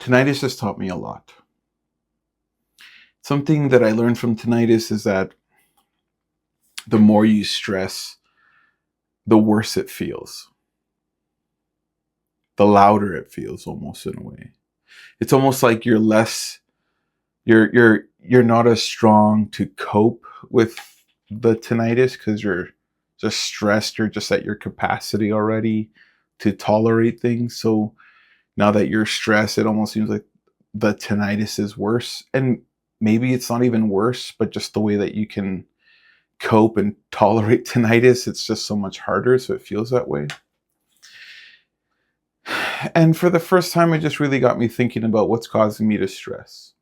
Tinnitus has taught me a lot. Something that I learned from tinnitus is that the more you stress, the worse it feels. The louder it feels, almost in a way. It's almost like you're not as strong to cope with the tinnitus because you're just stressed. You're just at your capacity already to tolerate things. So now that you're stressed, it almost seems like the tinnitus is worse. And maybe it's not even worse, but just the way that you can cope and tolerate tinnitus, it's just so much harder. So it feels that way. And for the first time, it just really got me thinking about what's causing me to stress.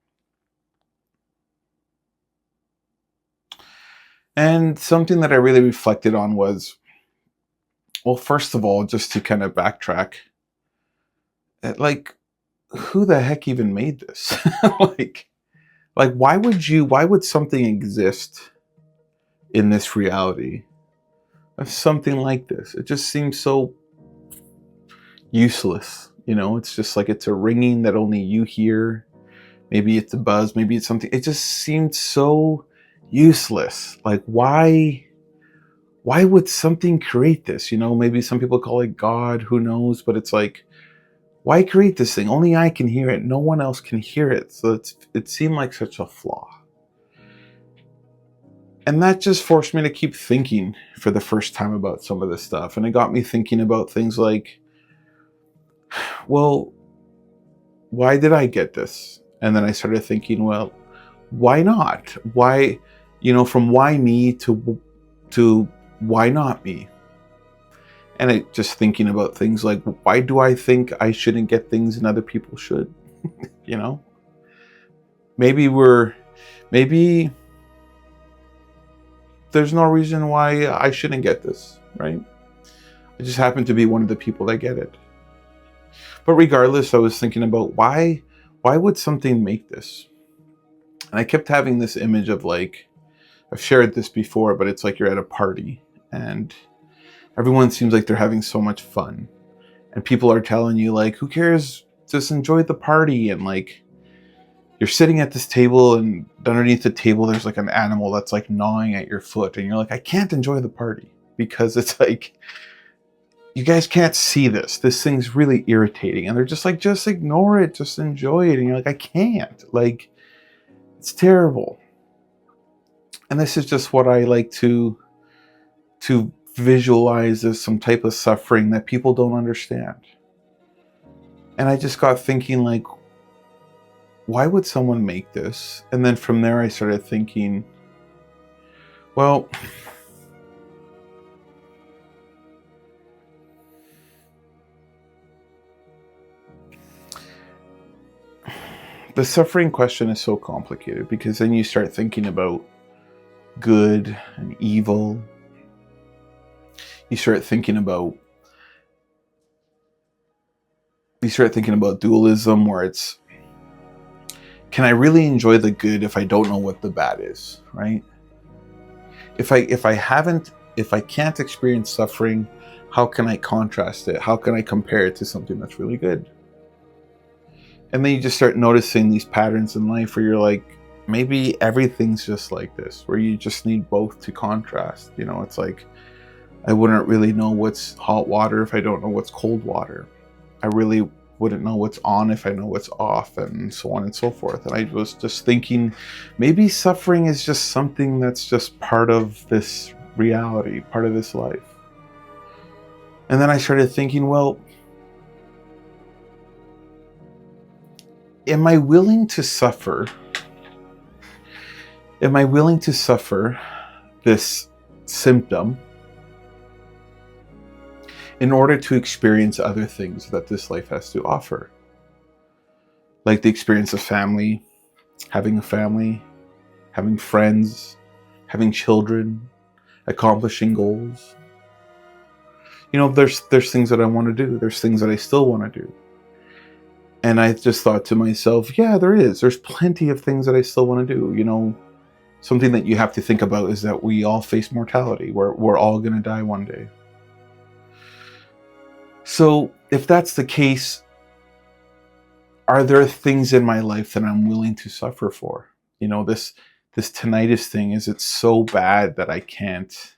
And something that I really reflected on was, well, first of all, just to kind of backtrack, like, who the heck even made this? like, why would something exist in this reality of something like this? It just seems so useless. It's just like it's a ringing that only you hear. Maybe it's a buzz, maybe it's something. It just seemed so useless. Like, why would something create this? Maybe some people call it God, who knows? But it's like, why create this thing? Only I can hear it. No one else can hear it. So it seemed like such a flaw. And that just forced me to keep thinking for the first time about some of this stuff. And it got me thinking about things like, well, why did I get this? And then I started thinking, well, why not? Why, from why me to why not me? And I just thinking about things like, why do I think I shouldn't get things and other people should? Maybe there's no reason why I shouldn't get this, right? I just happen to be one of the people that get it. But regardless, I was thinking about why would something make this? And I kept having this image of, like, I've shared this before, but it's like you're at a party and everyone seems like they're having so much fun. And people are telling you, like, who cares? Just enjoy the party. And, like, you're sitting at this table and underneath the table, there's like an animal that's like gnawing at your foot. And you're like, I can't enjoy the party because it's like, you guys can't see this. This thing's really irritating. And they're just like, just ignore it. Just enjoy it. And you're like, I can't. Like, it's terrible. And this is just what I like to visualize as some type of suffering that people don't understand. And I just got thinking, like, why would someone make this? And then from there I started thinking, well, the suffering question is so complicated because then you start thinking about good and evil. You start thinking about dualism, where it's, can I really enjoy the good if I don't know what the bad is, right? If I can't experience suffering, how can I contrast it? How can I compare it to something that's really good? And then you just start noticing these patterns in life where you're like, maybe everything's just like this, where you just need both to contrast. It's like, I wouldn't really know what's hot water if I don't know what's cold water. I really wouldn't know what's on if I know what's off, and so on and so forth. And I was just thinking, maybe suffering is just something that's just part of this reality, part of this life. And then I started thinking, well, am I willing to suffer? Am I willing to suffer this symptom in order to experience other things that this life has to offer? Like the experience of family, having friends, having children, accomplishing goals. There's things that I want to do. There's things that I still want to do. And I just thought to myself, yeah, there's plenty of things that I still want to do. Something that you have to think about is that we all face mortality. We're all going to die one day. So if that's the case, are there things in my life that I'm willing to suffer for? This tinnitus thing, is it so bad that I can't,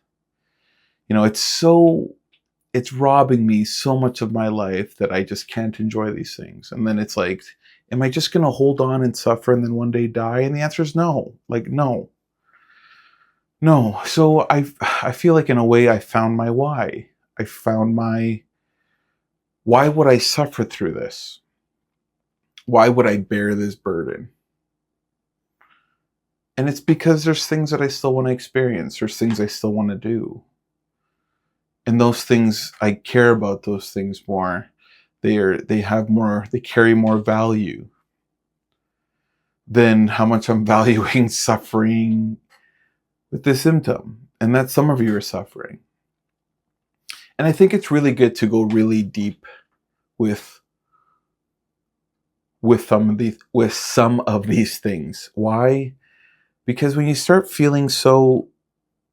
it's robbing me so much of my life that I just can't enjoy these things. And then it's like, am I just going to hold on and suffer and then one day die? And the answer is no. Like, no. No. So I feel like in a way I found my why. I found my, why would I suffer through this? Why would I bear this burden? And it's because there's things that I still want to experience. There's things I still want to do. And those things, I care about those things more. They carry more value than how much I'm valuing suffering with this symptom. And that some of you are suffering. And I think it's really good to go really deep with some of these things. Why? Because when you start feeling so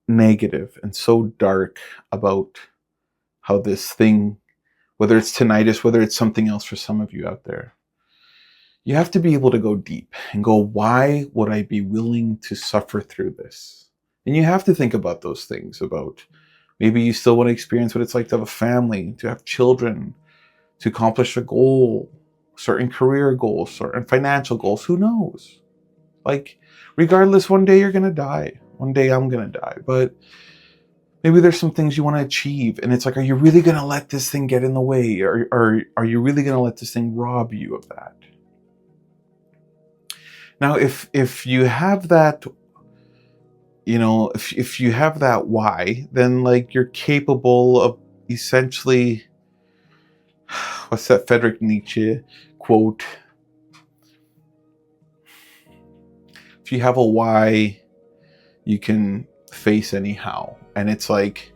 negative and so dark about how this thing, whether it's tinnitus, whether it's something else for some of you out there, you have to be able to go deep and go, why would I be willing to suffer through this? And you have to think about those things, about maybe you still want to experience what it's like to have a family, to have children, to accomplish a goal, certain career goals, certain financial goals. Who knows? Like, regardless, one day you're going to die. One day I'm going to die. But maybe there's some things you want to achieve. And it's like, are you really going to let this thing get in the way? Or are you really going to let this thing rob you of that? Now, if you have that, if you have that why, then like you're capable of essentially, what's that Friedrich Nietzsche quote? If you have a why, you can face any how. And it's like,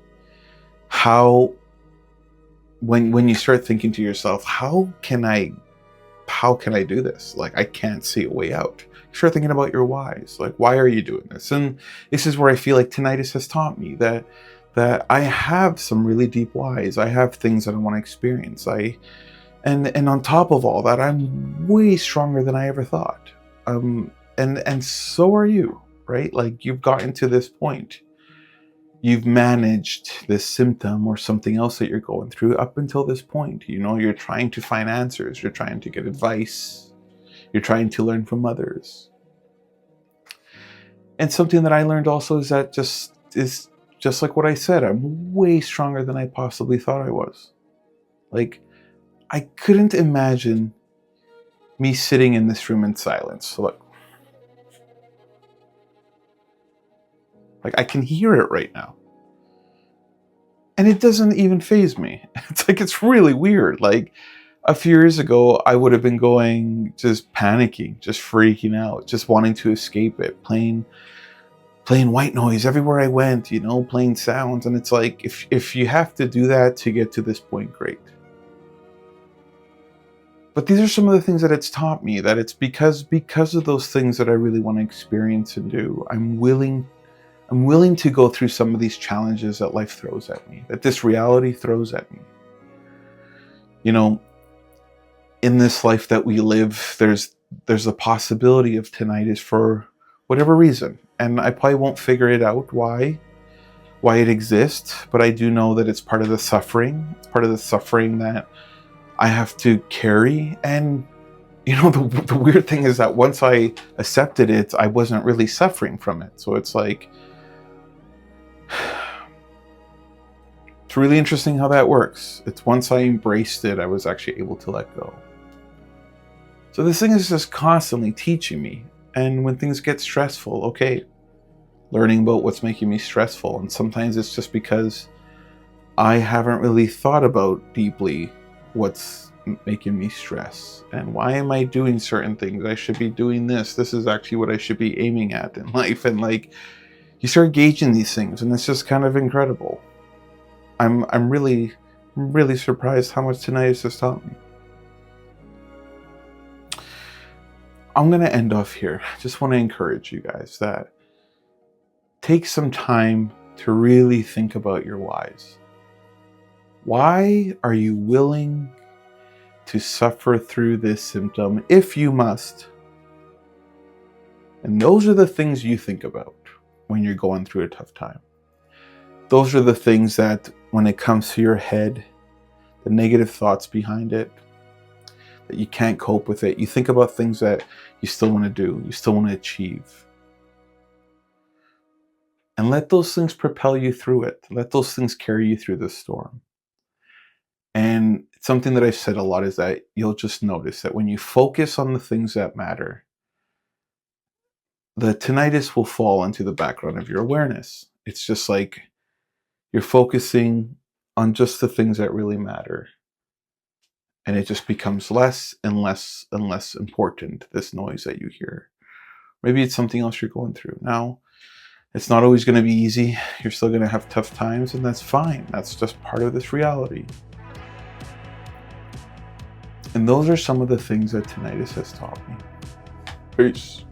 when you start thinking to yourself, how can I do this? Like, I can't see a way out. You start thinking about your whys. Like, why are you doing this? And this is where I feel like tinnitus has taught me that I have some really deep whys. I have things that I want to experience. And on top of all that, I'm way stronger than I ever thought. And so are you, right? Like, you've gotten to this point. You've managed this symptom or something else that you're going through up until this point. You're trying to find answers. You're trying to get advice. You're trying to learn from others. And something that I learned also is that just like what I said, I'm way stronger than I possibly thought I was. Like, I couldn't imagine me sitting in this room in silence. So look, like, I can hear it right now. And it doesn't even faze me. It's like, it's really weird. Like, a few years ago, I would have been going, just panicking, just freaking out, just wanting to escape it, playing white noise everywhere I went, playing sounds. And it's like, if you have to do that to get to this point, great. But these are some of the things that it's taught me, that it's because of those things that I really want to experience and do. I'm willing to go through some of these challenges that life throws at me, that this reality throws at me. In this life that we live, there's a possibility of tinnitus for whatever reason. And I probably won't figure it out why it exists, but I do know that it's part of the suffering. It's part of the suffering that I have to carry. And the weird thing is that once I accepted it, I wasn't really suffering from it. So it's like, it's really interesting how that works. It's once I embraced it, I was actually able to let go. So this thing is just constantly teaching me. And when things get stressful, okay, learning about what's making me stressful. And sometimes it's just because I haven't really thought about deeply what's making me stress. And why am I doing certain things? I should be doing this. This is actually what I should be aiming at in life. And like, you start gauging these things, and it's just kind of incredible. I'm really surprised how much tinnitus has taught me. I'm going to end off here. Just want to encourage you guys that take some time to really think about your whys. Why are you willing to suffer through this symptom if you must. And those are the things you think about when you're going through a tough time. Those are the things that, when it comes to your head, the negative thoughts behind it, that you can't cope with it, you think about things that you still want to do, you still want to achieve. And let those things propel you through it. Let those things carry you through the storm. And something that I've said a lot is that you'll just notice that when you focus on the things that matter, the tinnitus will fall into the background of your awareness. It's just like you're focusing on just the things that really matter. And it just becomes less and less and less important, this noise that you hear. Maybe it's something else you're going through. Now, it's not always going to be easy. You're still going to have tough times, and that's fine. That's just part of this reality. And those are some of the things that tinnitus has taught me. Peace.